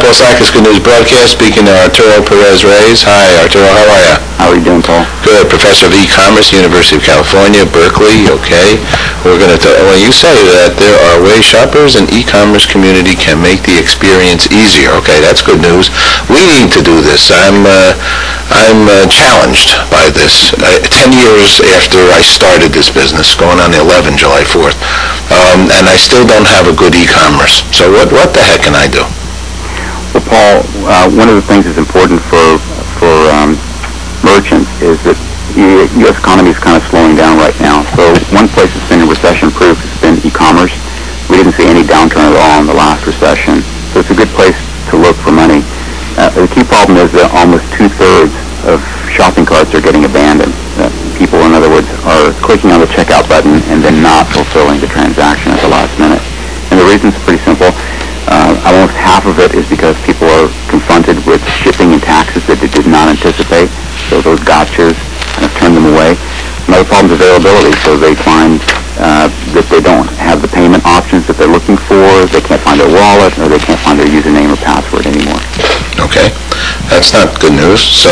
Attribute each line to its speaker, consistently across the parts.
Speaker 1: Sakis Good News Broadcast, speaking to Anturo Perez-Reyes. Hi, Arturo, how are you?
Speaker 2: How are you doing, Paul?
Speaker 1: Good. Professor of E-commerce, University of California, Berkeley. Okay. We're going to when you say that there are ways shoppers and e-commerce community can make the experience easier. Okay, that's good news. We need to do this. I'm challenged by this. 10 years after I started this business, going on the 11, July 4th, and I still don't have a good e-commerce. So what the heck can I do?
Speaker 2: Well, Paul, one of the things that's important for merchants is that the U.S. economy is kind of slowing down right now. So one place that's been recession-proof has been e-commerce. We didn't see any downturn at all in the last recession. So it's a good place to look for money. The key problem is that almost two-thirds of shopping carts are getting abandoned. People, in other words, are clicking on the checkout button and then not fulfilling the transaction at the last minute. And the reason's pretty simple. Almost half of it is because people are confronted with shipping and taxes that they did not anticipate. So those gotchas kind of turn them away. Another problem is availability. So they find that they don't have the payment options that they're looking for. They can't find their wallet, or they can't find their username or password anymore.
Speaker 1: Okay, that's not good news. So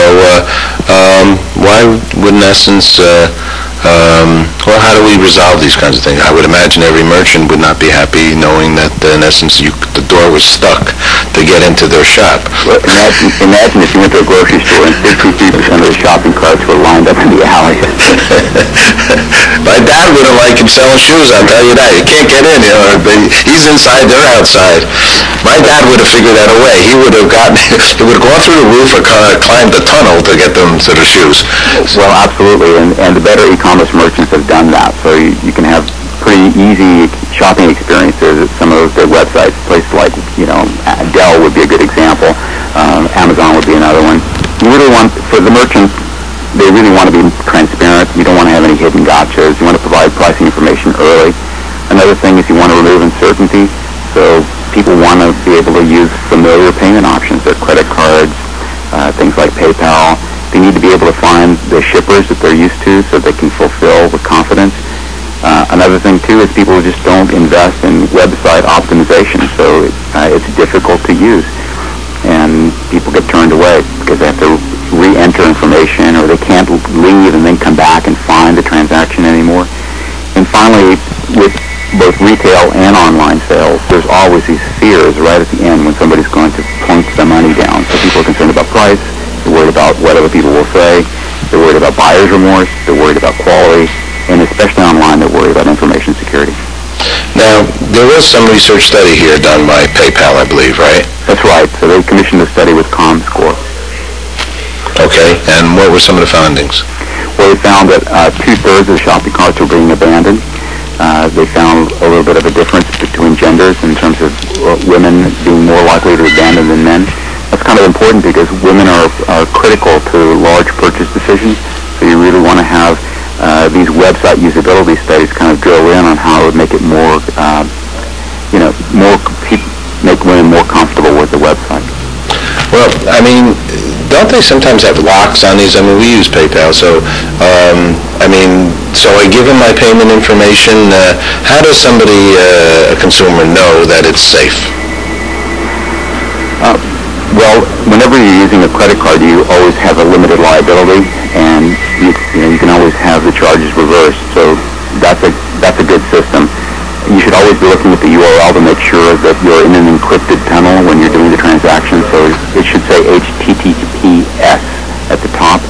Speaker 1: why would, in essence, well, how do we resolve these kinds of things? I would imagine every merchant would not be happy knowing that, in essence, the door was stuck to get into their shop.
Speaker 2: Well, imagine if you went to a grocery store and 53% of the shopping carts were lined up in the alley.
Speaker 1: My dad wouldn't like him selling shoes, I'll tell you that. You can't get in, he's inside, they're outside. My dad would have figured that away. He would have gone through the roof or climbed the tunnel to get them to the shoes.
Speaker 2: Well, absolutely, and the better e-commerce merchants have done that. So you can have pretty easy shopping experiences at some of their websites. Places like, Dell would be a good example. Amazon would be another one. You really want, for the merchants, they really want to be transparent. You don't want to have any hidden gotchas. You want to provide pricing information early. Another thing is you want to remove uncertainty. So people want to be able to use familiar payment options, their credit cards, things like PayPal. They need to be able to find the shippers that they're used to so they can fulfill with confidence. Another thing, too, is people just don't invest in website optimization, so it's difficult to use. And people get turned away because they have to re-enter information, or they can't leave and then come back and find the transaction anymore. And finally, with both retail and online sales, there's always these fears right at the end when somebody's going to plunk the money down. So people are concerned about price. They're worried about what other people will say. They're worried about buyer's remorse. They're worried about quality. And especially online, they're worried about information security.
Speaker 1: Now, there was some research study here done by PayPal, I believe, right?
Speaker 2: That's right. So they commissioned a study with ComScore.
Speaker 1: Okay, and what were some of the findings?
Speaker 2: Well, they found that two-thirds of the shopping carts were being abandoned. They found a little bit of a difference between genders in terms of women being more likely to abandon than men. That's kind of important because women are critical to large purchase decisions. So you really want to have these website usability studies kind of drill in on how it would make it more, make women more comfortable with the website.
Speaker 1: Well, I mean, don't they sometimes have locks on these? I mean, we use PayPal, so, so I give them my payment information. How does somebody, a consumer, know that it's safe?
Speaker 2: Well, whenever you're using a credit card, you always have a limited liability, and you can always have the charges reversed. So that's a good system. You should always be looking at the URL to make sure that you're in an encrypted tunnel when you're doing the transaction. So it should say HTTPS at the top.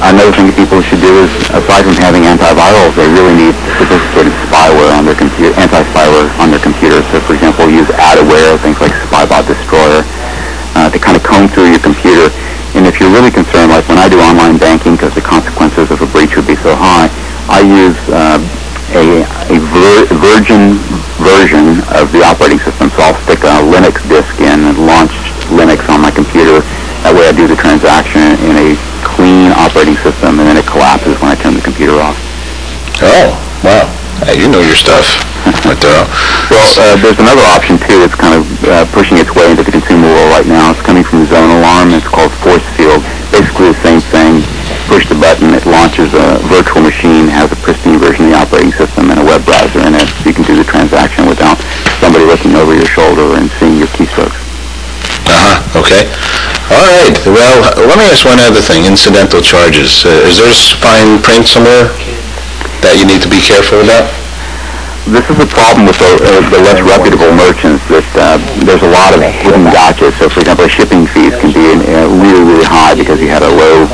Speaker 2: Another thing that people should do is, aside from having antivirals, they really need sophisticated spyware on their computer, anti-spyware on their computer. So, for example, use adware, things like Spybot Destroyer, to kind of comb through your computer. And if you're really concerned, like when I do online banking, because the consequences of a breach would be so high, I use a virgin version of the operating system. So I'll stick a Linux disk in and launch Linux on my computer. That way I do the transaction in a clean operating system, and then it collapses when I turn the computer off.
Speaker 1: Oh, wow. Hey, you know your stuff.
Speaker 2: Well, there's another option, too, that's kind of pushing its way into the consumer world right now. It's coming from Zone Alarm. It's called Force Field. Basically the same thing. Push the button. It launches a virtual machine, has a pristine version of the operating system and a web browser in it, so you can do the transaction without somebody looking over your shoulder and seeing your keystrokes.
Speaker 1: Okay. All right. Well, let me ask one other thing, incidental charges. Is there fine print somewhere that you need to be careful about?
Speaker 2: This is a problem with the less reputable merchants, that there's a lot of hidden gotchas. So, for example, shipping fees can be really, really high because you had a low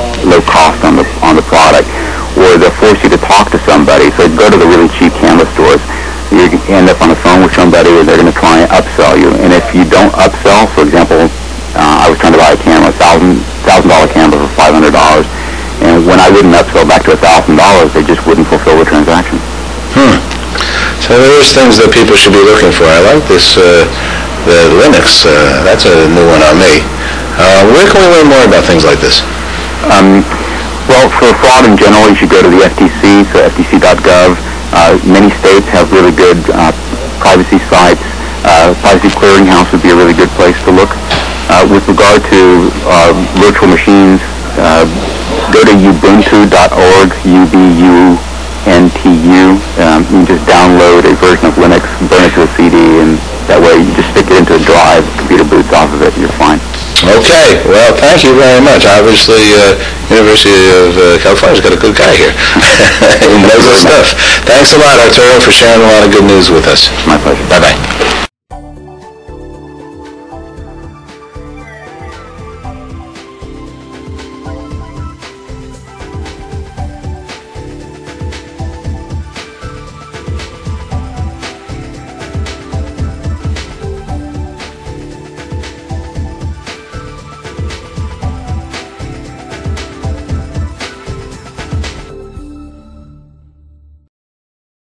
Speaker 2: cost on the product, or they'll force you to talk to somebody. So go to the really cheap camera stores. You end up on the phone with somebody, and they're going to try and upsell you. And if you don't upsell, for example, I was trying to buy a camera, $1,000 camera for $500, and when I wouldn't upsell back to $1,000, they just wouldn't fulfill the transaction.
Speaker 1: So there's things that people should be looking for. I like this, the Linux. That's a new one on me. Where can we learn more about things like this?
Speaker 2: Well, for fraud in general, you should go to the FTC, so ftc.gov. Many states have really good privacy sites. Privacy Clearinghouse would be a really good place to look. With regard to virtual machines, go to ubuntu.org, UBUNTU. You can just download a version of Linux, burn it to a CD, and that way you just stick it into a drive, computer boots off of it, and you're fine.
Speaker 1: Okay. Well, thank you very much. Obviously, University of California's got a good guy here. He knows his stuff. Thanks a lot, Arturo, for sharing a lot of good news with us.
Speaker 2: My pleasure.
Speaker 1: Bye-bye.